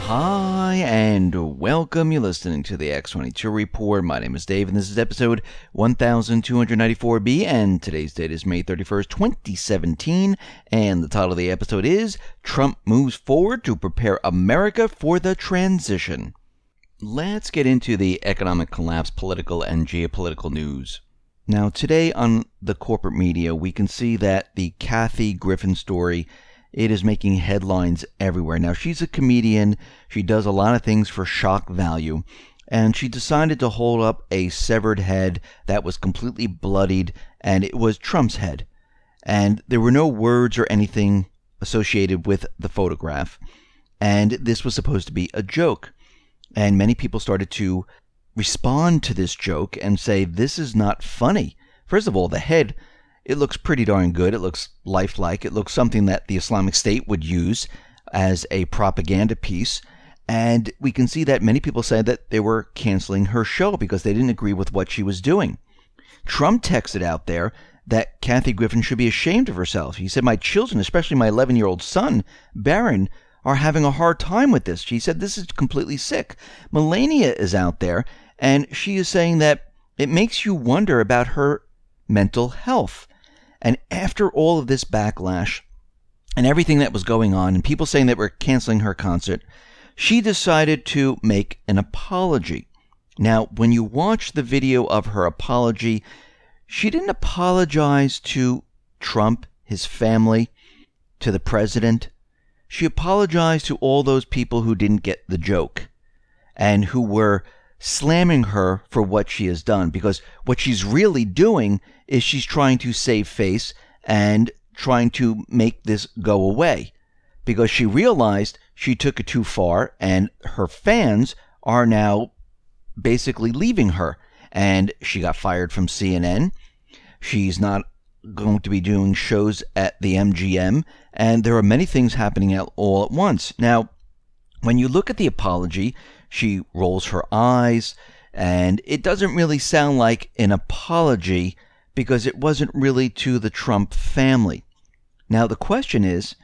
Hi, and welcome. You're listening to the X22 Report. My name is Dave, and this is episode 1294B, and today's date is May 31st, 2017, and the title of the episode is Trump Moves Forward to Prepare America for the Transition. Let's get into the economic collapse, political, and geopolitical news. Now, today on the corporate media, we can see that the Kathy Griffin story, it is making headlines everywhere. Now, she's a comedian. She does a lot of things for shock value. And she decided to hold up a severed head that was completely bloodied, and it was Trump's head. And there were no words or anything associated with the photograph. And this was supposed to be a joke. And many people started to respond to this joke and say, this is not funny. First of all, the head, it looks pretty darn good. It looks lifelike. It looks something that the Islamic State would use as a propaganda piece. And we can see that many people said that they were canceling her show because they didn't agree with what she was doing. Trump texted out there that Kathy Griffin should be ashamed of herself. He said, my children, especially my 11-year-old son, Barron, are having a hard time with this. She said, this is completely sick. Melania is out there, and she is saying that it makes you wonder about her mental health. And after all of this backlash and everything that was going on, and people saying that we're canceling her concert, she decided to make an apology. Now, when you watch the video of her apology, she didn't apologize to Trump, his family, to the president. She apologized to all those people who didn't get the joke and who were slamming her for what she has done, because what she's really doing is she's trying to save face and trying to make this go away, because she realized she took it too far and her fans are now basically leaving her, and she got fired from CNN. She's not going to be doing shows at the MGM, and there are many things happening all at once. Now, when you look at the apology, she rolls her eyes, and it doesn't really sound like an apology because it wasn't really to the Trump family. Now, the question is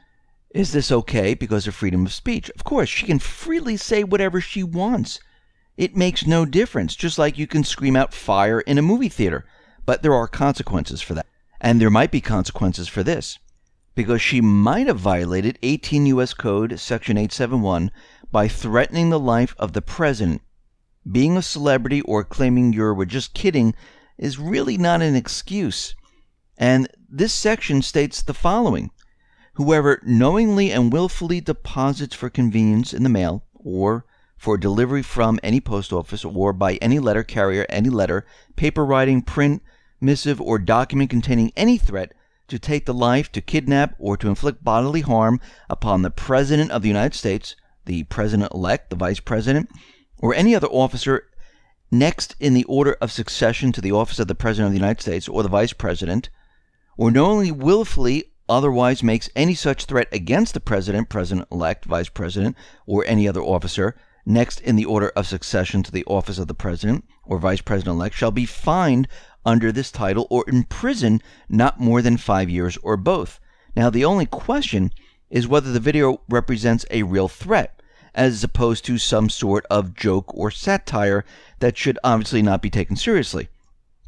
this okay because of freedom of speech? Of course, she can freely say whatever she wants. It makes no difference, just like you can scream out fire in a movie theater. But there are consequences for that. And there might be consequences for this, because she might have violated 18 U.S. Code Section 871 by threatening the life of the president. Being a celebrity or claiming you were just kidding is really not an excuse. And this section states the following: whoever knowingly and willfully deposits for convenience in the mail or for delivery from any post office or by any letter carrier, any letter, paper writing, print, missive, or document containing any threat to take the life, to kidnap, or to inflict bodily harm upon the President of the United States, the President-elect, the Vice President, or any other officer next in the order of succession to the office of the President of the United States or the Vice President, or knowingly, willfully, otherwise makes any such threat against the President, President-elect, Vice President, or any other officer next in the order of succession to the office of the President or Vice President-elect shall be fined under this title or in prison not more than 5 years or both. Now, the only question is whether the video represents a real threat, as opposed to some sort of joke or satire that should obviously not be taken seriously.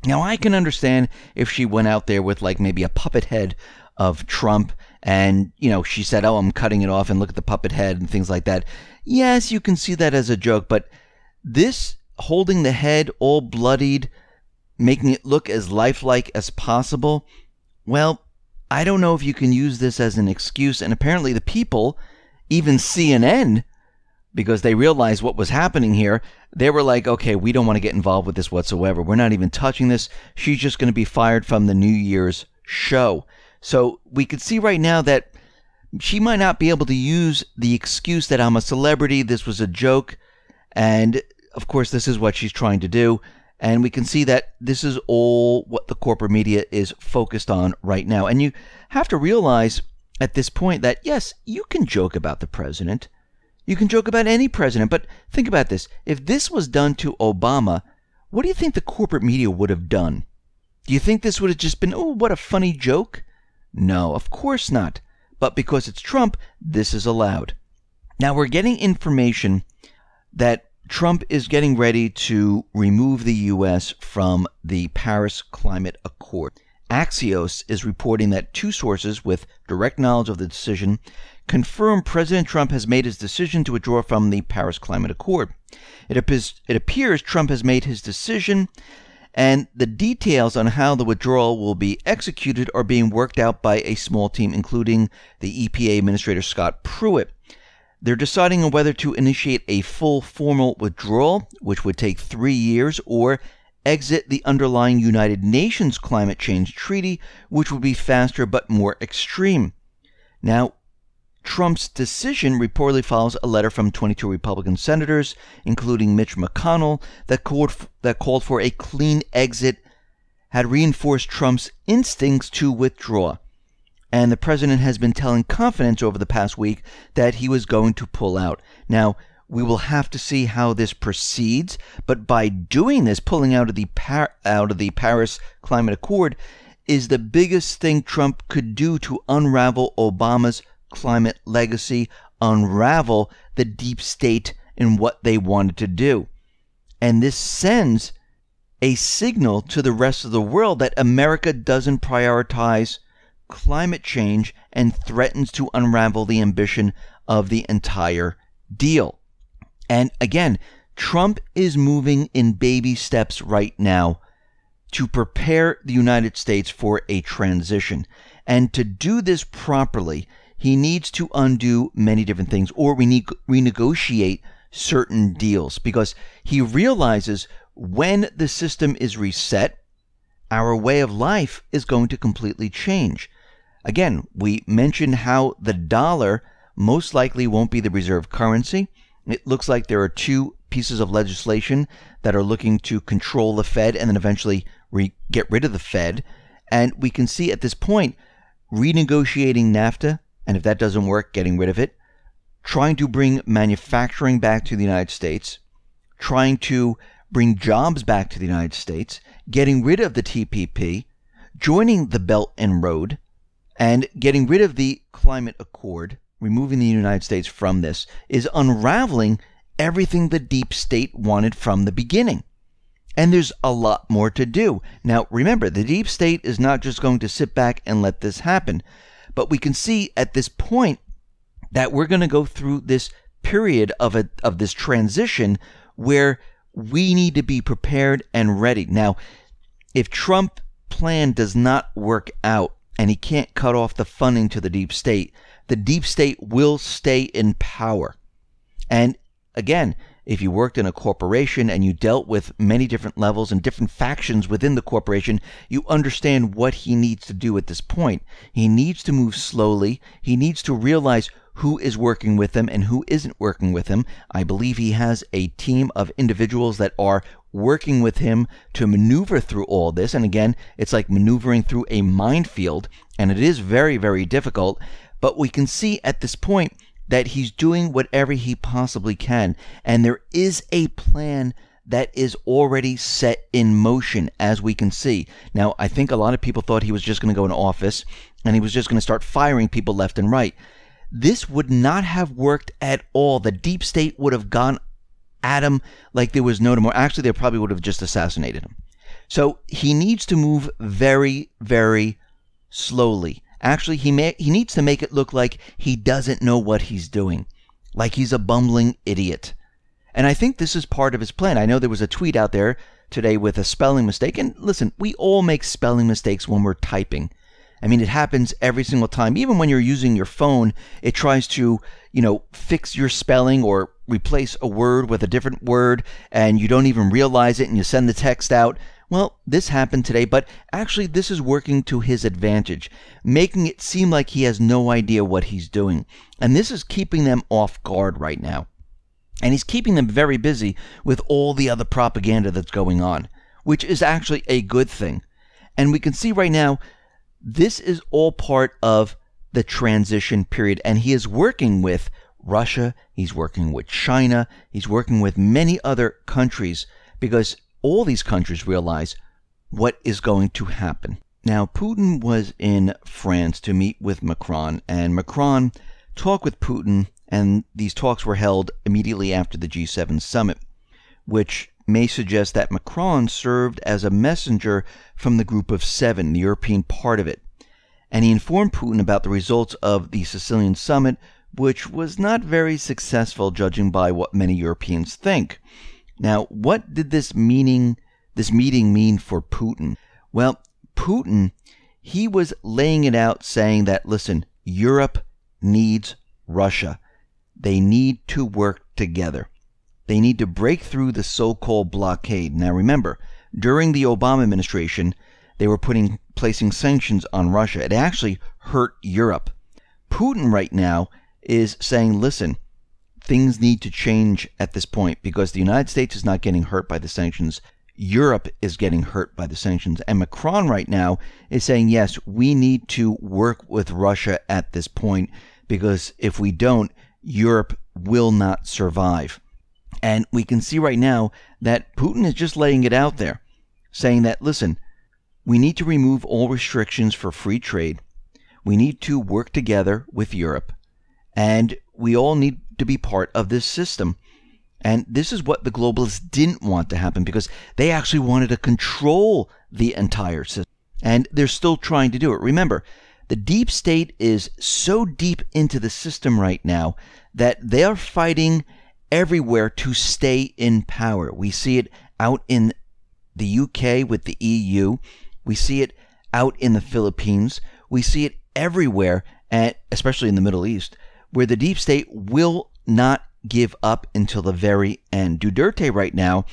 Now, I can understand if she went out there with like maybe a puppet head of Trump and, she said, oh, I'm cutting it off and look at the puppet head and things like that. Yes, you can see that as a joke, but this holding the head all bloodied, making it look as lifelike as possible, well, I don't know if you can use this as an excuse. And apparently the people, even CNN, because they realized what was happening here, they were like, okay, we don't want to get involved with this whatsoever. We're not even touching this. She's just going to be fired from the New Year's show. So we could see right now that she might not be able to use the excuse that I'm a celebrity, this was a joke, and of course this is what she's trying to do. And we can see that this is all what the corporate media is focused on right now. And you have to realize at this point that, yes, you can joke about the president. You can joke about any president. But think about this. If this was done to Obama, what do you think the corporate media would have done? Do you think this would have just been, oh, what a funny joke? No, of course not. But because it's Trump, this is allowed. Now we're getting information that Trump is getting ready to remove the U.S. from the Paris Climate Accord. Axios is reporting that two sources with direct knowledge of the decision confirm President Trump has made his decision to withdraw from the Paris Climate Accord. It appears Trump has made his decision, and the details on how the withdrawal will be executed are being worked out by a small team, including the EPA Administrator Scott Pruitt. They're deciding on whether to initiate a full formal withdrawal, which would take 3 years, or exit the underlying United Nations Climate Change Treaty, which would be faster but more extreme. Now, Trump's decision reportedly follows a letter from 22 Republican senators, including Mitch McConnell, that called for a clean exit, had reinforced Trump's instincts to withdraw. And the president has been telling confidence over the past week that he was going to pull out. Now, we will have to see how this proceeds, but by doing this, pulling out of the Paris Climate Accord is the biggest thing Trump could do to unravel Obama's climate legacy, unravel the deep state and what they wanted to do. And this sends a signal to the rest of the world that America doesn't prioritize climate change and threatens to unravel the ambition of the entire deal. And again, Trump is moving in baby steps right now to prepare the United States for a transition. And to do this properly, he needs to undo many different things or renegotiate certain deals, because he realizes when the system is reset, our way of life is going to completely change. Again, we mentioned how the dollar most likely won't be the reserve currency. It looks like there are two pieces of legislation that are looking to control the Fed and then eventually get rid of the Fed. And we can see at this point, renegotiating NAFTA, and if that doesn't work, getting rid of it, trying to bring manufacturing back to the United States, trying to bring jobs back to the United States, getting rid of the TPP, joining the Belt and Road, and getting rid of the Climate Accord, removing the United States from this, is unraveling everything the deep state wanted from the beginning. And there's a lot more to do. Now, remember, the deep state is not just going to sit back and let this happen. But we can see at this point that we're going to go through this period of this transition where we need to be prepared and ready. Now, if Trump's plan does not work out, and he can't cut off the funding to the deep state will stay in power. And again, if you worked in a corporation and you dealt with many different levels and different factions within the corporation, you understand what he needs to do at this point. He needs to move slowly. He needs to realize who is working with him and who isn't working with him. I believe he has a team of individuals that are working with him to maneuver through all this. And again, it's like maneuvering through a minefield, and it is very, very difficult. But we can see at this point that he's doing whatever he possibly can. And there is a plan that is already set in motion, as we can see. Now, I think a lot of people thought he was just going to go in office and he was just going to start firing people left and right. This would not have worked at all. The deep state would have gone at him like there was no tomorrow. Actually, they probably would have just assassinated him. So he needs to move very, very slowly. Actually, he needs to make it look like he doesn't know what he's doing, like he's a bumbling idiot. And I think this is part of his plan. I know there was a tweet out there today with a spelling mistake. And listen, we all make spelling mistakes when we're typing. I mean, it happens every single time. Even when you're using your phone, it tries to, fix your spelling or replace a word with a different word, and you don't even realize it, and you send the text out. Well, this happened today, but actually this is working to his advantage, making it seem like he has no idea what he's doing. And this is keeping them off guard right now. And he's keeping them very busy with all the other propaganda that's going on, which is actually a good thing. And we can see right now, this is all part of the transition period. And he is working with Russia, he's working with China, he's working with many other countries, because all these countries realize what is going to happen. Now, Putin was in France to meet with Macron, and Macron talked with Putin and these talks were held immediately after the G7 summit, which may suggest that Macron served as a messenger from the Group of Seven, the European part of it. And he informed Putin about the results of the Sicilian summit, which was not very successful, judging by what many Europeans think. Now, what did this meeting mean for Putin? Well, Putin, he was laying it out saying that, listen, Europe needs Russia. They need to work together. They need to break through the so-called blockade. Now remember, during the Obama administration, they were placing sanctions on Russia. It actually hurt Europe. Putin right now is saying, listen, things need to change at this point because the United States is not getting hurt by the sanctions. Europe is getting hurt by the sanctions. And Macron right now is saying, yes, we need to work with Russia at this point because if we don't, Europe will not survive. And we can see right now that Putin is just laying it out there, saying that, listen, we need to remove all restrictions for free trade. We need to work together with Europe. And we all need to be part of this system. And this is what the globalists didn't want to happen because they actually wanted to control the entire system. And they're still trying to do it. Remember, the deep state is so deep into the system right now that they're fighting everywhere to stay in power. We see it out in the UK with the EU. We see it out in the Philippines. We see it everywhere, and especially in the Middle East, where the deep state will not give up until the very end. Duterte right now,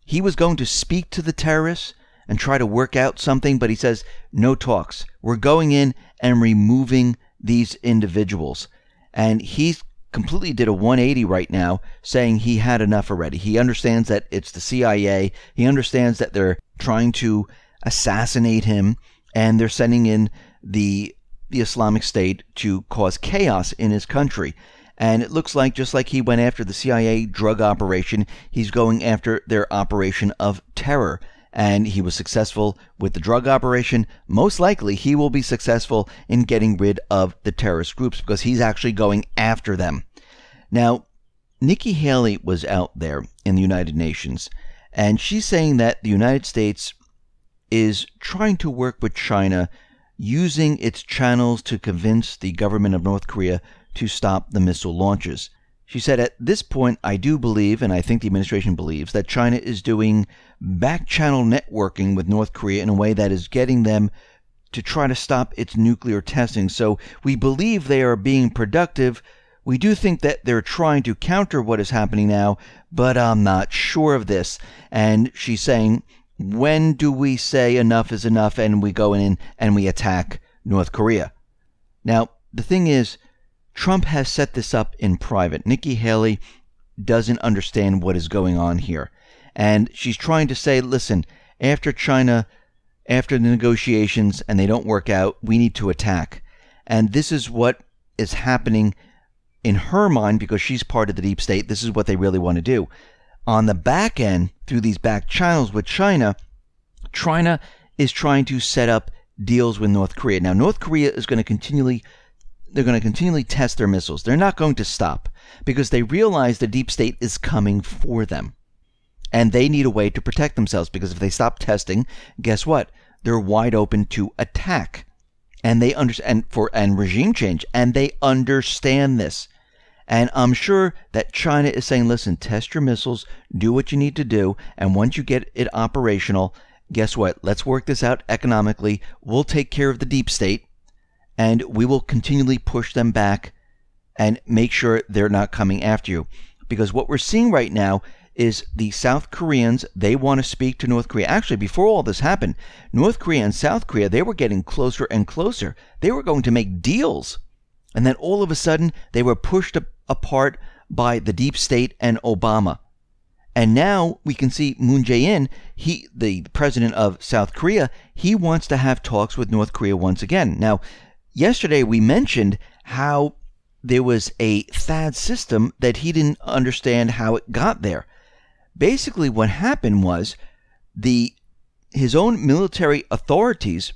he was going to speak to the terrorists and try to work out something, but he says, no talks. We're going in and removing these individuals. And he's completely did a 180 right now, saying he had enough already. He understands that it's the CIA. He understands that they're trying to assassinate him, and they're sending in the Islamic State to cause chaos in his country. And it looks like, just like he went after the CIA drug operation, he's going after their operation of terror. And he was successful with the drug operation. Most likely, he will be successful in getting rid of the terrorist groups because he's actually going after them. Now, Nikki Haley was out there in the United Nations, and she's saying that the United States is trying to work with China using its channels to convince the government of North Korea to stop the missile launches. She said, at this point, I do believe, and I think the administration believes, that China is doing back-channel networking with North Korea in a way that is getting them to try to stop its nuclear testing. So we believe they are being productive. We do think that they're trying to counter what is happening now, but I'm not sure of this. And she's saying, when do we say enough is enough and we go in and we attack North Korea? Now, the thing is, Trump has set this up in private. Nikki Haley doesn't understand what is going on here. And she's trying to say, listen, after the negotiations and they don't work out, we need to attack. And this is what is happening in her mind because she's part of the deep state. This is what they really want to do. On the back end, through these back channels with China, China is trying to set up deals with North Korea. Now, North Korea is going to continually test their missiles. They're not going to stop because they realize the deep state is coming for them. And they need a way to protect themselves because if they stop testing, guess what? They're wide open to attack. And they understand and regime change. And they understand this. And I'm sure that China is saying, listen, test your missiles, do what you need to do, and once you get it operational, guess what? Let's work this out economically. We'll take care of the deep state. And we will continually push them back and make sure they're not coming after you. Because what we're seeing right now is the South Koreans, they want to speak to North Korea. Actually, before all this happened, North Korea and South Korea, they were getting closer and closer. They were going to make deals. And then all of a sudden, they were pushed apart by the deep state and Obama. And now we can see Moon Jae-in, the president of South Korea, he wants to have talks with North Korea once again. Now, yesterday we mentioned how there was a THAAD system that he didn't understand how it got there. Basically what happened was his own military authorities,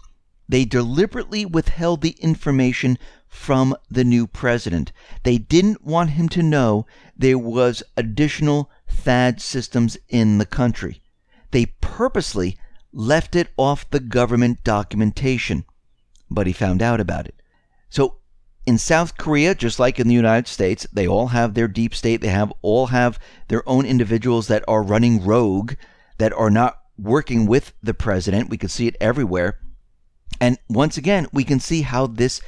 they deliberately withheld the information from the new president. They didn't want him to know there was additional THAAD systems in the country. They purposely left it off the government documentation, but he found out about it. So in South Korea, just like in the United States, they all have their deep state. They all have their own individuals that are running rogue, that are not working with the president. We can see it everywhere. And once again, we can see how this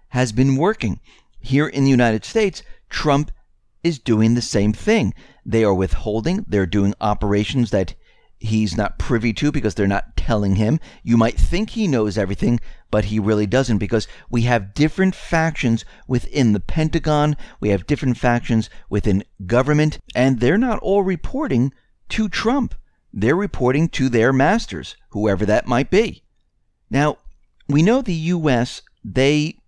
has been working. Here in the United States, Trump is doing the same thing. They are withholding. They're doing operations that he's not privy to because they're not telling him. You might think he knows everything, but he really doesn't, because we have different factions within the Pentagon. We have different factions within government, and they're not all reporting to Trump. They're reporting to their masters, whoever that might be. Now, we know the U.S., they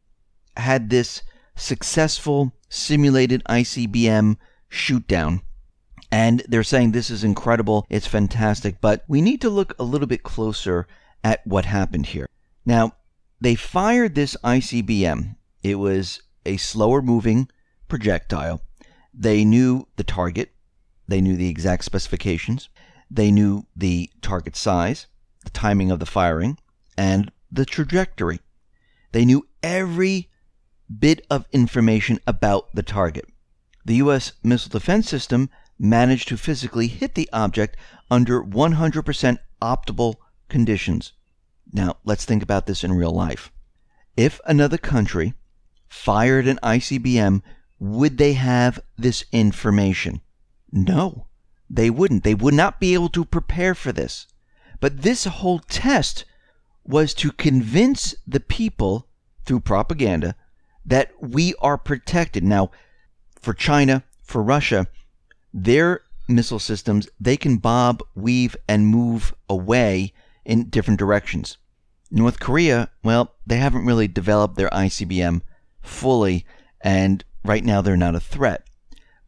had this successful simulated ICBM shootdown, and they're saying this is incredible, it's fantastic, but we need to look a little bit closer at what happened here. Now, they fired this ICBM. It was a slower moving projectile. They knew the target. They knew the exact specifications. They knew the target size, the timing of the firing, and the trajectory. They knew every bit of information about the target. The U.S. missile defense system managed to physically hit the object under 100% optimal conditions. Now, let's think about this in real life. If another country fired an ICBM, would they have this information? No, they wouldn't. They would not be able to prepare for this. But this whole test was to convince the people through propaganda that we are protected. Now, for China, for Russia, their missile systems, they can bob, weave, and move away in different directions. North Korea, well, they haven't really developed their ICBM fully, and right now they're not a threat.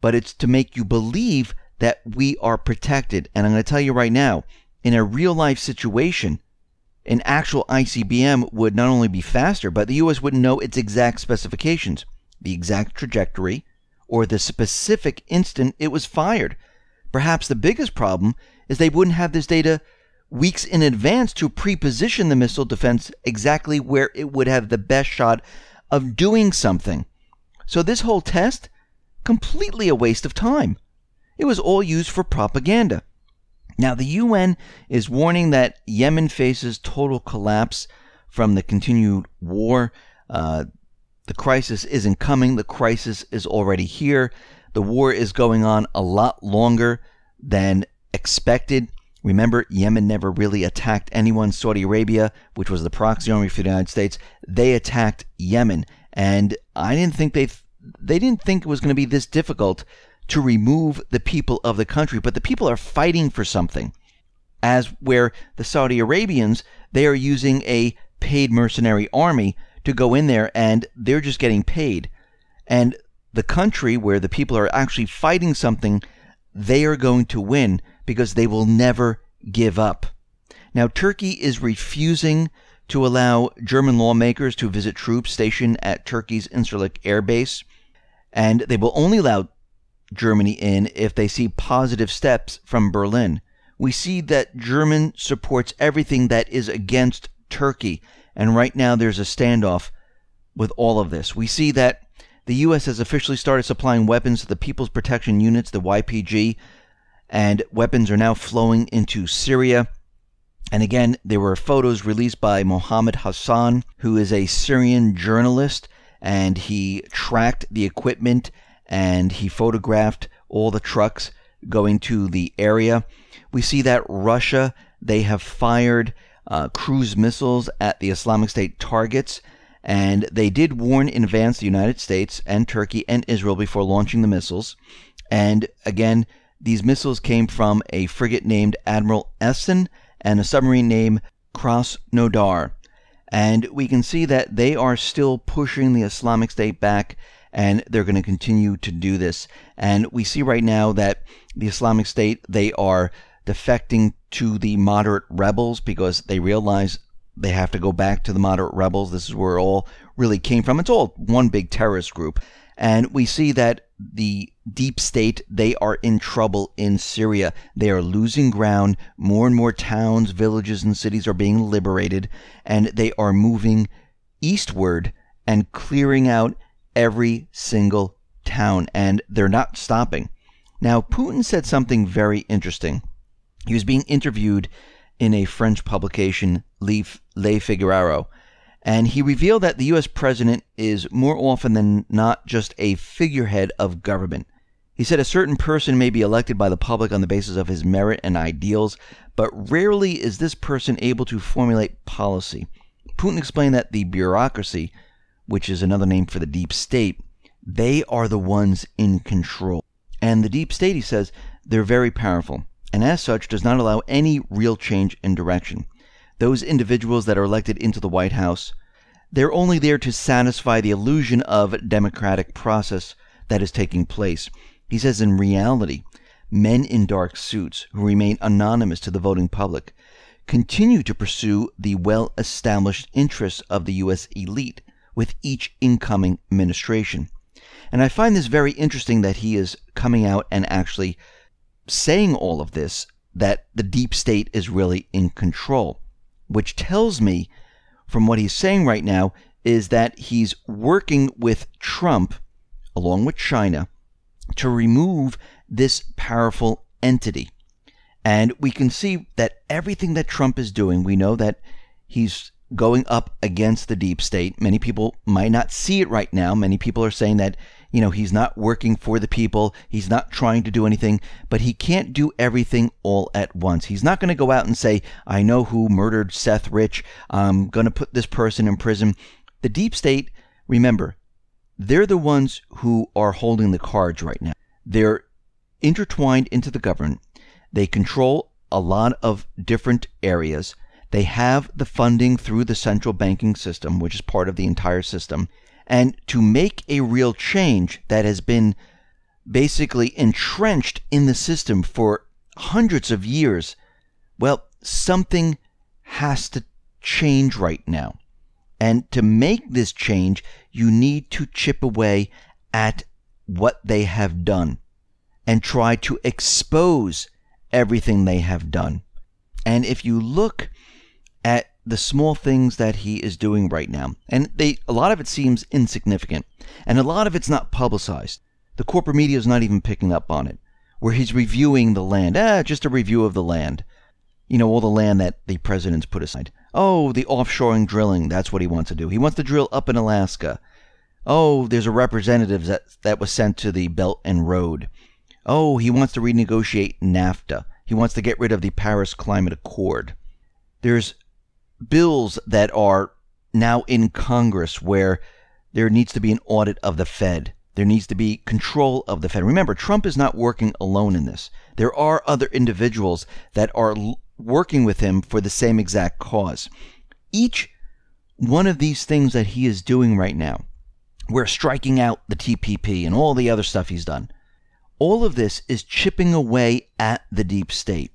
But it's to make you believe that we are protected. And I'm going to tell you right now, in a real-life situation, an actual ICBM would not only be faster, but the U.S. wouldn't know its exact specifications, the exact trajectory, or the specific instant it was fired. Perhaps the biggest problem is they wouldn't have this data weeks in advance to pre-position the missile defense exactly where it would have the best shot of doing something. So this whole test, completely a waste of time. It was all used for propaganda. Now, the UN is warning that Yemen faces total collapse from the continued war. The crisis isn't coming. The crisis is already here. The war is going on a lot longer than expected. Remember, Yemen never really attacked anyone. Saudi Arabia, which was the proxy army for the United States, they attacked Yemen. And I didn't think they didn't think it was going to be this difficult to remove the people of the country, but the people are fighting for something. As where the Saudi Arabians, they are using a paid mercenary army to go in there, and they're just getting paid. And the country where the people are actually fighting something, they are going to win because they will never give up. Now, Turkey is refusing to allow German lawmakers to visit troops stationed at Turkey's Incirlik Air Base, and they will only allow Germany in if they see positive steps from Berlin. We see that Germany supports everything that is against Turkey, and right now there's a standoff with all of this. We see that the U.S. has officially started supplying weapons to the People's Protection Units, the YPG, and weapons are now flowing into Syria. And again, there were photos released by Mohammed Hassan, who is a Syrian journalist, and he tracked the equipment and he photographed all the trucks going to the area. We see that Russia, they have fired cruise missiles at the Islamic State targets, and they did warn in advance the United States and Turkey and Israel before launching the missiles. And again, these missiles came from a frigate named Admiral Essen and a submarine named Krasnodar. And we can see that they are still pushing the Islamic State back, and they're going to continue to do this. And we see right now that the Islamic State, they are defecting to the moderate rebels because they realize they have to go back to the moderate rebels. This is where it all really came from. It's all one big terrorist group. And we see that the deep state, they are in trouble in Syria. They are losing ground. More and more towns, villages, and cities are being liberated, and they are moving eastward and clearing out every single town, and they're not stopping. Now, Putin said something very interesting. He was being interviewed in a French publication, Le Figaro, and he revealed that the U.S. president is more often than not just a figurehead of government. He said a certain person may be elected by the public on the basis of his merit and ideals, but rarely is this person able to formulate policy. Putin explained that the bureaucracy, which is another name for the deep state, they are the ones in control. And the deep state, he says, they're very powerful, and as such does not allow any real change in direction. Those individuals that are elected into the White House, they're only there to satisfy the illusion of democratic process that is taking place. He says in reality, men in dark suits who remain anonymous to the voting public continue to pursue the well-established interests of the U.S. elite with each incoming administration. And I find this very interesting that he is coming out and actually saying all of this, that the deep state is really in control, which tells me from what he's saying right now is that he's working with Trump, along with China, to remove this powerful entity. And we can see that everything that Trump is doing, we know that he's going up against the deep state. Many people might not see it right now. Many people are saying that, he's not working for the people. He's not trying to do anything, but he can't do everything all at once. He's not going to go out and say, I know who murdered Seth Rich. I'm going to put this person in prison. The deep state, remember, they're the ones who are holding the cards right now. They're intertwined into the government. They control a lot of different areas. They have the funding through the central banking system, which is part of the entire system. And to make a real change that has been basically entrenched in the system for hundreds of years, well, something has to change right now. And to make this change, you need to chip away at what they have done and try to expose everything they have done. And if you look at the small things that he is doing right now, and a lot of it seems insignificant, and a lot of it's not publicized. The corporate media is not even picking up on it, where he's reviewing the land. Just a review of the land. All the land that the president's put aside. Oh, the offshoring drilling, that's what he wants to do. He wants to drill up in Alaska. Oh, there's a representative that was sent to the Belt and Road. Oh, he wants to renegotiate NAFTA. He wants to get rid of the Paris Climate Accord. There's bills that are now in Congress where there needs to be an audit of the Fed. There needs to be control of the Fed. Remember, Trump is not working alone in this. There are other individuals that are working with him for the same exact cause. Each one of these things that he is doing right now, we're striking out the TPP and all the other stuff he's done. All of this is chipping away at the deep state,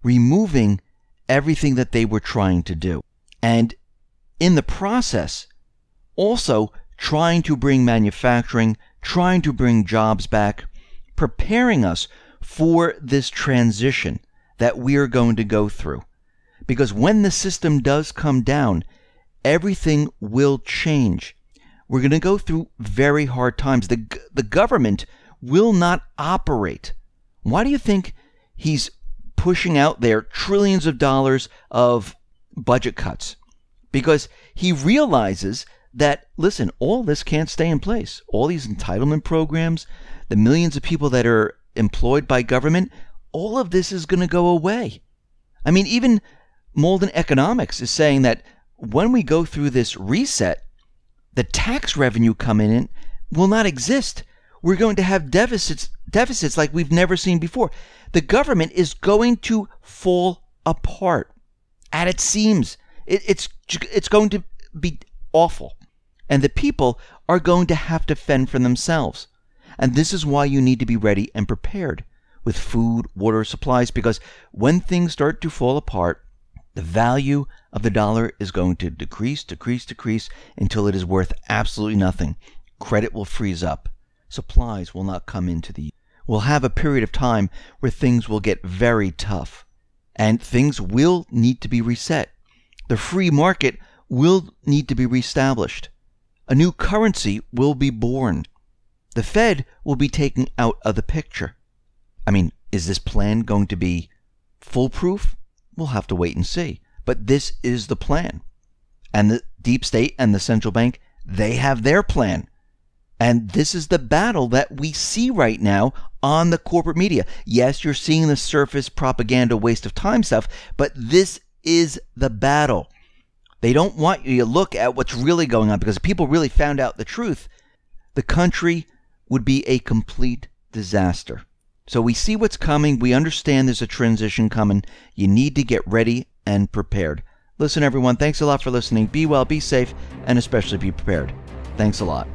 removing everything that they were trying to do. And in the process, also trying to bring manufacturing, trying to bring jobs back, preparing us for this transition that we are going to go through. Because when the system does come down, everything will change. We're going to go through very hard times. The government will not operate. Why do you think he's pushing out there trillions of dollars of budget cuts? Because he realizes that, listen, all this can't stay in place. All these entitlement programs, the millions of people that are employed by government, all of this is going to go away. I mean, even Malden Economics is saying that when we go through this reset, the tax revenue coming in will not exist. We're going to have deficits like we've never seen before. The government is going to fall apart at its seams. It's going to be awful. And the people are going to have to fend for themselves. And this is why you need to be ready and prepared with food, water, supplies, because when things start to fall apart, The value of the dollar is going to decrease until it is worth absolutely nothing. Credit will freeze up. Supplies will not come into the... We'll have a period of time where things will get very tough. And things will need to be reset. The free market will need to be reestablished. A new currency will be born. The Fed will be taken out of the picture. I mean, is this plan going to be foolproof? We'll have to wait and see. But this is the plan. And the deep state and the central bank, they have their plan. And this is the battle that we see right now on the corporate media. Yes, you're seeing the surface propaganda, waste of time stuff, but this is the battle. They don't want you to look at what's really going on, because if people really found out the truth, the country would be a complete disaster. So we see what's coming. We understand there's a transition coming. You need to get ready and prepared. Listen, everyone, thanks a lot for listening. Be well, be safe, and especially be prepared. Thanks a lot.